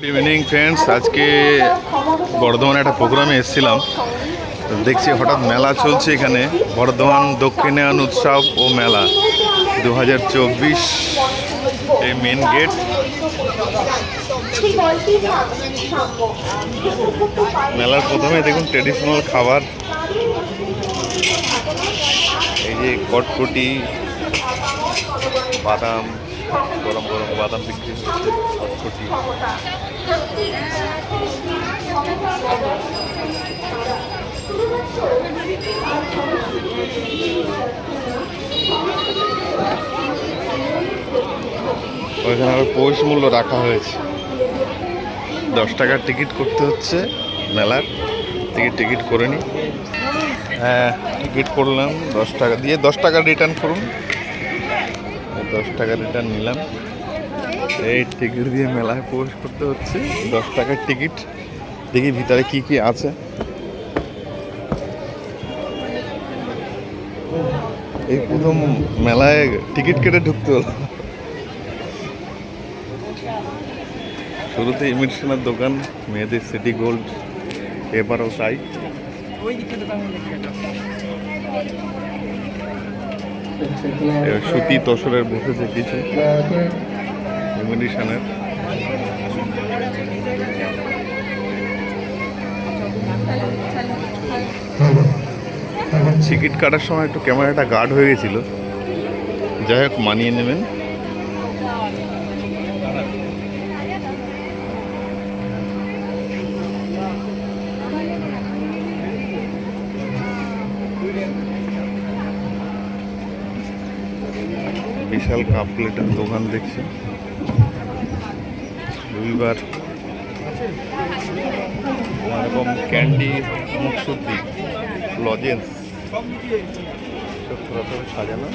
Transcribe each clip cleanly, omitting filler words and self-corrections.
Good evening friends, আজকে বর্ধমানে একটা প্রোগ্রামে এসেছিলাম। দেখছি হঠাৎ মেলা চলছে এখানে, বর্ধমান দক্ষিণায়ন উৎসব ও মেলা 2024। এই মেন গেট। মেলার প্রথমে দেখুন ট্রেডিশনাল খাবার, এই যে কটকটি, বাদাম, গরম গরম বাদাম বিক্রি হচ্ছে, কটকটি। ওইখানে আবার পৌষ মূল্য রাখা হয়েছে, 10 টাকার টিকিট করতে হচ্ছে মেলার। টিকিট করে নি। হ্যাঁ, টিকিট করলাম 10 টাকা দিয়ে, 10 টাকা রিটার্ন করুন। 10 টাকা রিটার্ন নিলাম। এই টিকিট দিয়ে মেলায় প্রবেশ করতে হচ্ছে, 10 টাকার টিকিট। দেখি ভিতরে কি কি আছে। এই প্রথম মেলায় টিকিট কেটে ঢুকতে হলো। শুরুতে ইমিটেশনের দোকান, মেয়েদের সিটি গোল্ড, এবারও তাই। সুতি তসরের বসেছে কিছু ইমিটেশনের। টিকিট কাটার সময় একটু ক্যামেরাটা গার্ড হয়ে গেছিল, যাই হোক মানিয়ে নেবেন। বিশাল কাপ প্লেটের দোকান দেখছি, রবিবার। এরকম ক্যান্ডি, মুখশুদ্ধি, লজেন্স সব পুরোপুরি সাজানো,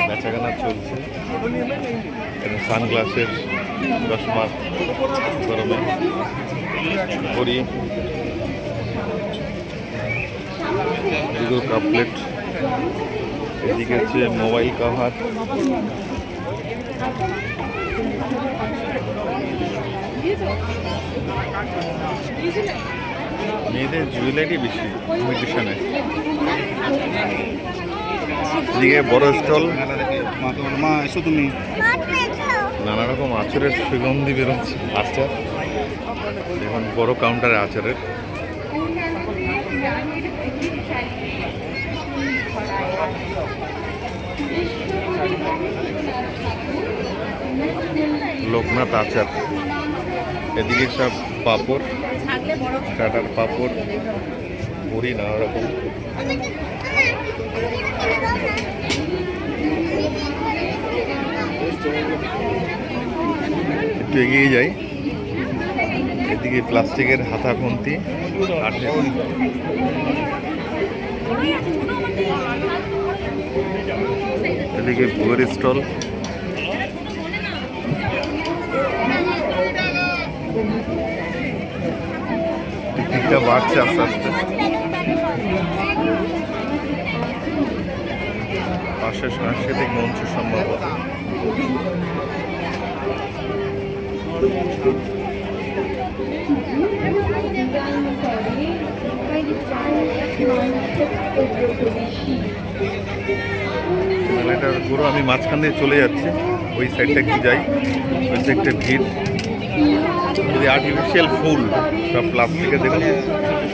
বেচাকেনা চলছে। সানগ্লাসের চশমা, গরমে ঘড়ি, দুটো কাপ প্লেট। এদিকে হচ্ছে মোবাইল কভার, মেয়েদের জুয়েলারি বেশি ইমিটেশনে। এদিকে বড় স্টল, নানা রকম আচারের সুগন্ধি বেরোচ্ছে। আচার, এখন বড় কাউন্টারে আচারের। লোকনাথ আচার। এদিকে সব পাপড়, স্টার্টার পাপড়, বড়ি, নানা রকম। একটু এগিয়ে যাই, এদিকে প্লাস্টিকের হাতা খুন্তি, এদিকে বইয়ের স্টল। টিকিটটা বাড়ছে আস্তে আস্তে। পাশে সাংস্কৃতিক মঞ্চ সম্ভবত। মেলাটার পুরো আমি মাঝখান দিয়ে চলে যাচ্ছি, ওই সাইডটা কি যাই, ওই সাইডটা ভিড়। যদি আর্টিফিশিয়াল ফুল, সব প্লাস্টিকে দেখুন,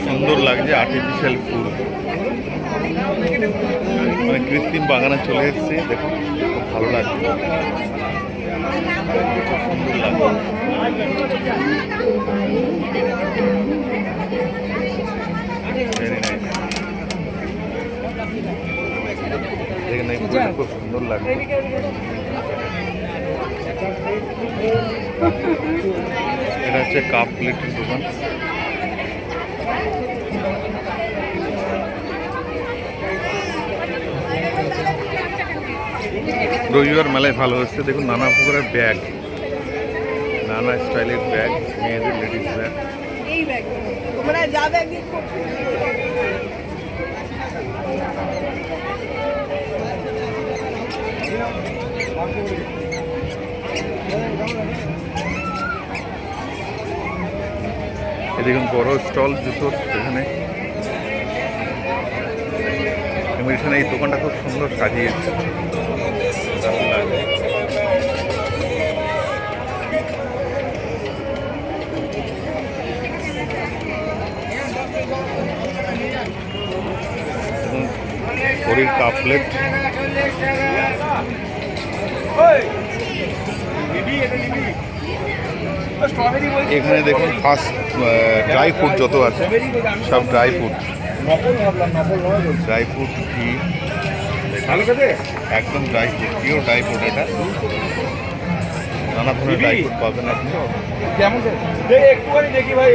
সুন্দর লাগছে আর্টিফিশিয়াল ফুল, মানে কৃত্রিম বাগানে চলে এসেছে। দেখুন, খুব ভালো লাগছে, সুন্দর লাগছে। Very nice. দেখেন এই ফুলটা খুব সুন্দর লাগছে। এটা হচ্ছে কাপ প্লেটের দোকান। রবিবার মেলায় ভালো হচ্ছে। দেখুন নানা প্রকারের ব্যাগ, নানা স্টাইলের ব্যাগ, মেয়েদের লেডিস ব্যাগ। এদিকে বড় স্টল জুতোর, এখানে এখানে এই দোকানটা খুব সুন্দর সাজিয়েছে, দারুণ লাগে। হরির কাপলেট, এখানে দেখুন ফার্স্ট ড্রাই ফ্রুট যত আছে সব ড্রাই ফ্রুট, ড্রাই ফ্রুট ঘি, একদম dry fruit, pure dry fruit. এটা নানা ধরনের ড্রাই ফ্রুট পাবেন আপনি। দেখি ভাই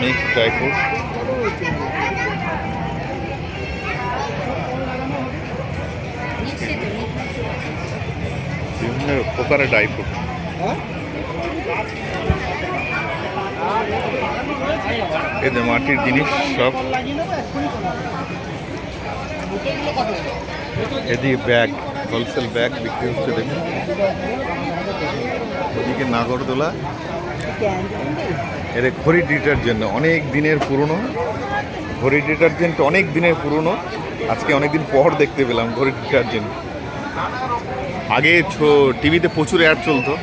মিক্স ড্রাই ফ্রুট, বিভিন্ন প্রকারের ড্রাই ফ্রুট। এই যে মাটির জিনিস সব, এদিকে ব্যাগ, হোলসেল ব্যাগ বিক্রি হচ্ছে দেখুন। ওদিকে নাগরদোলা, এর ঘড়ি ডিটারজেন্ট অনেক দিনের পুরনো, ঘড়ি ডিটারজেন্ট অনেক দিনের পুরনো, আজকে অনেকদিন পর দেখতে পেলাম ঘড়ি ডিটারজেন্ট। আগে টিভিতে প্রচুর অ্যাড চলতো,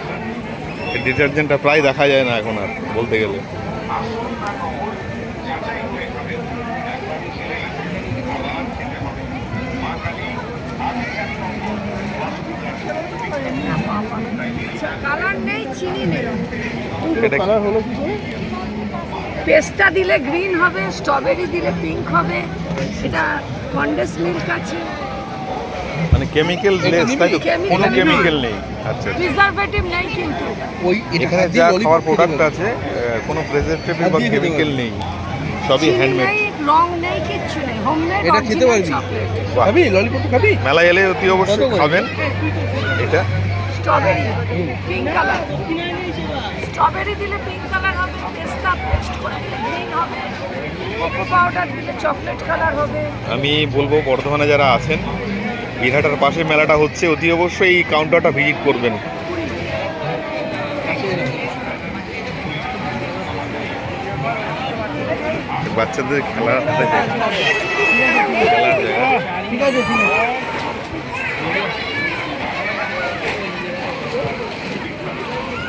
এই ডিটারজেন্টটা প্রায় দেখা যায় না এখন আর বলতে গেলে। পেস্তা দিলে গ্রিন হবে, স্ট্রবেরি দিলে পিঙ্ক হবে, এটা কন্ডেন্স মিল্ক আছে, মানে কেমিক্যাল লেস, তাই তো? কোনো কেমিক্যাল নেই। আচ্ছা, প্রিজারভেটিভ নেই, কিন্তু এখানে যা খাওয়ার প্রোডাক্ট আছে কোনো প্রেজারভেটিভ বা কেমিক্যাল নেই, সবই হ্যান্ডমেড, রং নেই, কিচ্ছু নেই, হোমমেড। এটা খেতে পারবি? খাবি ললিপপ খাবি? মেলায় এলে অতি অবশ্যই খাবেন এটা। স্ট্রবেরি পিঙ্ক কালার, স্ট্রবেরি দিলে পিঙ্ক কালার হবে, পেস্তা পেস্ট করে দিলে গ্রিন হবে, কোকো পাউডার দিলে চকলেট কালার হবে। আমি বলবো বর্ধমানে যারা আছেন, বিরাটার পাশে মেলাটা হচ্ছে, অতি অবশ্যই এই কাউন্টারটা ভিজিট করবেন। বাচ্চাদের খেলার জায়গা,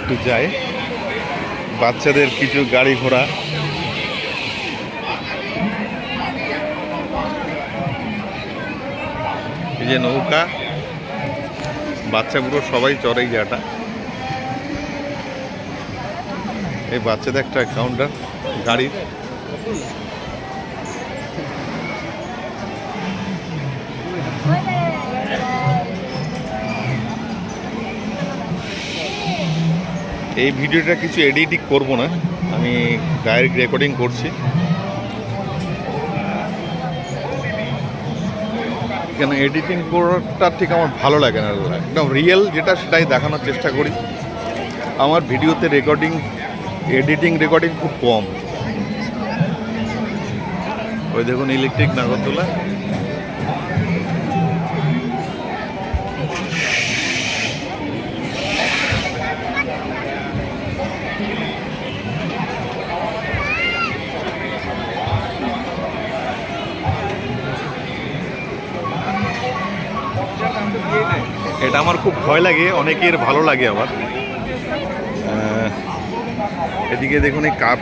একটু যাই, বাচ্চাদের কিছু গাড়ি ঘোড়া, এই যে নৌকা, বাচ্চা বুড়ো সবাই চড়ে যাটা। এই বাচ্চাদের একটা কাউন্টার গাড়ির, এই ভিডিওটা কিছু এডিটিং করব না, আমি ডাইরেক্ট রেকর্ডিং করছি। কেন এডিটিং করাটা ঠিক আমার ভালো লাগে না, একদম রিয়েল যেটা সেটাই দেখানোর চেষ্টা করি। আমার ভিডিওতে এডিটিং রেকর্ডিং খুব কম। ওই দেখুন ইলেকট্রিক নাগরদোলা, এটা আমার খুব ভয় লাগে, অনেকের ভালো লাগে আবার। এদিকে দেখুন এই কাপ,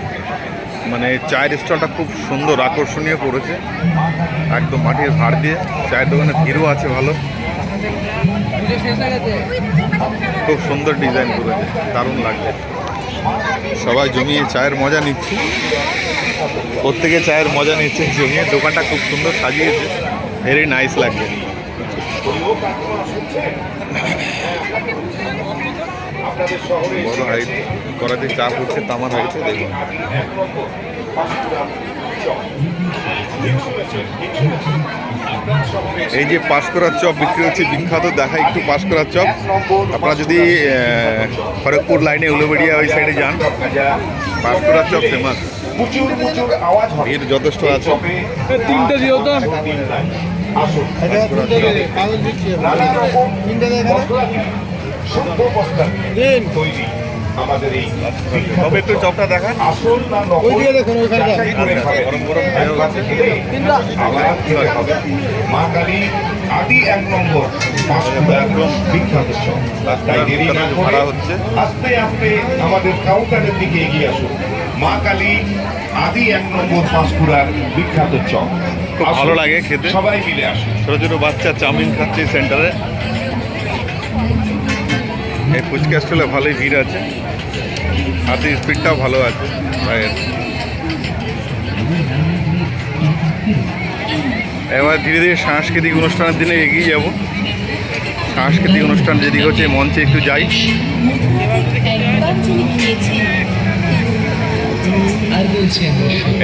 মানে চায়ের স্টলটা খুব সুন্দর আকর্ষণীয় করেছে, একদম মাটির ভাড় দিয়ে। চায়ের দোকানে ভিড়ও আছে ভালো, খুব সুন্দর ডিজাইন করেছে, দারুণ লাগছে। সবাই জমিয়ে চায়ের মজা নিচ্ছে, প্রত্যেকে চায়ের মজা নিচ্ছে জমিয়ে। দোকানটা খুব সুন্দর সাজিয়েছে, ভেরি নাইস লাগছে। বড় হাইট করাতে চা পড়ছে তামার হাইটে, দেখুন। এই যে পাঁশকুড়ার চপ বিক্রি হচ্ছে, বিখ্যাত, দেখা একটু পাঁশকুড়ার চপ। আপনারা যদি খড়গপুর লাইনে উলুবেড়িয়া ওই সাইডে যান, পাঁশকুড়ার চপ ফেমাস, ভিড় যথেষ্ট আছে। তিনটে দিও তো। আসুন এটা তিনটে দেবে, কাগজ দিচ্ছি এবার। নানা রকম তিনটে দেবে এখানে? মশলা দিয়ে শুদ্ধ মশলা দিয়ে দিন। তৈরি আমাদের এই তবে একটু চপটা দেখা। আসল না নকল ওই দিয়ে দেখুন, ওইখানটা। যাচাই করে খাবেন। গরম গরম একবার খেলে আবার খেতে হবে। মা কালী আদি 1 নম্বর পাঁশকুড়ার বিখ্যাত চপ। তাই দেরি না করে ভাড়া হচ্ছে। আস্তে আস্তে আমাদের কাউন্টারের দিকে এগিয়ে আসুন। মা কালী আদি 1 নম্বর পাঁশকুড়ার বিখ্যাত চপ। খুব ভালো লাগে খেতে। সবাই মিলে আসুন। ছোটো ছোটো বাচ্চা চাউমিন খাচ্ছে এই সেন্টারে। এই ফুচকা স্টলে ভালোই ভিড় আছে, হাতে স্পিডটাও ভালো আছে ভাইয়ের। এবার ধীরে ধীরে সাংস্কৃতিক অনুষ্ঠানের দিনে এগিয়ে যাব। সাংস্কৃতিক অনুষ্ঠান যেদিকে হচ্ছে মঞ্চে একটু যাই।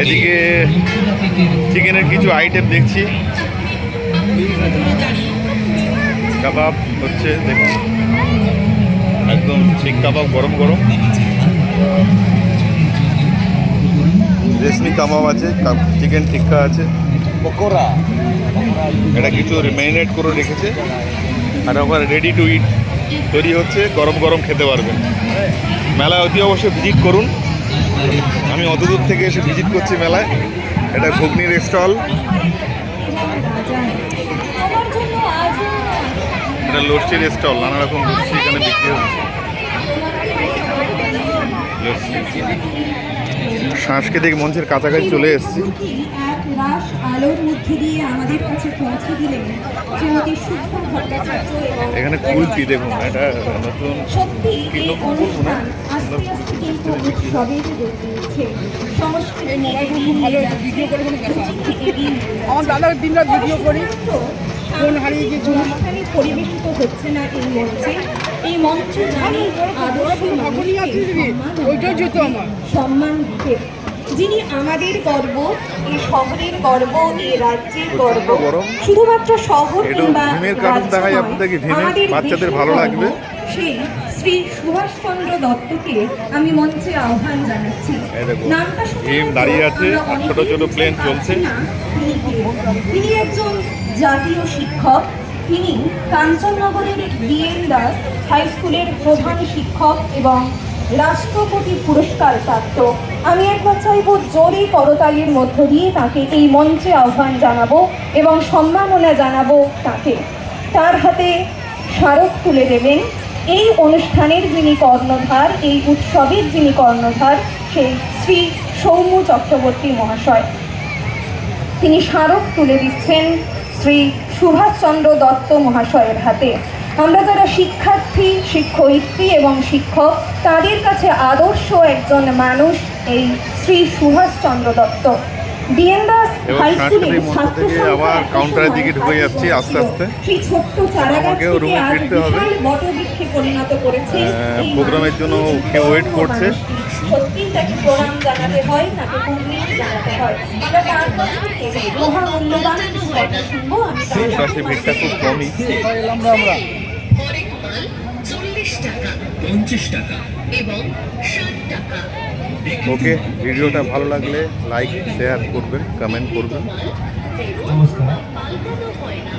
এদিকে চিকেনের কিছু আইটেম দেখছি, কাবাব হচ্ছে দেখুন, একদম শিক কাবাব গরম গরম, রেশমি কাবাব আছে, চিকেন টিক্কা আছে, পকোড়া। এটা কিছু ম্যারিনেট করে রেখেছে, আর ওখানে রেডি টু ইট তৈরি হচ্ছে, গরম গরম খেতে পারবেন। মেলায় অতি অবশ্যই ভিজিট করুন। আমি অত দূর থেকে এসে ভিজিট করছি মেলায়। এটা ঘুগনির স্টল, এটা লস্যির স্টল, নানা রকম লস্যি এখানে বিক্রি হচ্ছে। লস্যি। সাংস্কৃতিক মঞ্চের কাছাকাছি চলে এসেছি। এক রাশ আলোর মধ্যে দিয়ে আমাদের কাছে পৌঁছে দিলেন শ্রীমতী শুদ্ধ ভট্টাচার্য এবং এখানে কুলপি দেখুন, এটা নতুন সত্যি কি এই নতুন কুল মনে হয়? অনুষ্ঠান আস্তে আস্তে কিন্তু উৎসবের রূপ নিচ্ছে। সংস্কৃতি ভালো একটু ভিডিও করে কোনো দেখা। থেকে দিন আমার দাদার দিনরাত ভিডিও করি। ফোন হারিয়ে গেছে। অনুষ্ঠানে পরিবেশিত হচ্ছে না এই মঞ্চে। এই মঞ্চ জানি আদর্শ এখনই আছে দিদি, ওইটাই যেত আমার। সম্মান দিতে, যিনি আমাদের গর্ব, এই শহরের গর্ব, এই রাজ্যের গর্ব। গরম। শুধুমাত্র শহর একটু কিংবা ভীমের কার্টুন রাজ্য দেখাই নয়, আপনাদেরকে, ভীমের আমাদের বাচ্চাদের দেশের ভালো গর্ব। লাগবে। সেই শ্রী সুভাষচন্দ্র দত্তকে আমি মঞ্চে আহ্বান জানাচ্ছি। এই দেখুন, নামটা শুনে ভীম হয়তো দাঁড়িয়ে আছে, আমরা আর ছোট অনেকেই ছোট বুঝতে প্লেন পারছি চলছে। না তিনি কে। তিনি একজন জাতীয় শিক্ষক। তিনি কাঞ্চননগরের ডিএন দাস হাই স্কুলের প্রধান শিক্ষক এবং রাষ্ট্রপতি পুরস্কার প্রাপ্ত। আমি একবার চাইব জোরে করতালির মধ্য দিয়ে তাকে এই মঞ্চে আহ্বান জানাবো এবং সম্মাননা জানাবো তাকে। তার হাতে স্মারক তুলে দেবেন এই অনুষ্ঠানের যিনি কর্ণধার, এই উৎসবের যিনি কর্ণধার, সেই শ্রী সৌম্য চক্রবর্তী মহাশয়। তিনি স্মারক তুলে দিচ্ছেন শ্রী সুভাষচন্দ্র দত্ত মহাশয়ের হাতে। আমরা যারা শিক্ষার্থী, শিক্ষয়িত্রী এবং শিক্ষক, তাদের কাছে আদর্শ একজন মানুষ এই শ্রী সুভাষচন্দ্র দত্ত। ডিএন দাস এবং হাই স্কুলের সাংস্কৃতিক মঞ্চ ছাত্র থেকে সংখ্যা আবার 100 কাউন্টারের দিকে ঢুকে যাচ্ছি আস্তে আস্তে। সেই ছোট্ট চারাগাছ আমাকেও থেকে রুমে আজ ফিরতে হবে। বিশাল বটবৃক্ষে পরিণত করেছে এই প্রোগ্রামের জন্য কেউ ওয়েট করছে। সত্যি তাকে প্রণাম জানাতে হয়, তাকে কুর্নিশ জানাতে হয়। আমরা তার কাছ থেকে মহামূল্যবান কিছু কথা শুনবো। আমি তার আশেপাশে ভিড়টা খুব কমই। আমরা হরেক মাল 40 টাকা, 50 টাকা এবং 60 টাকা। ওকে, ভিডিওটা ভালো লাগলে লাইক, শেয়ার করবেন, কমেন্ট করবেন। পাল্টানো হয় না।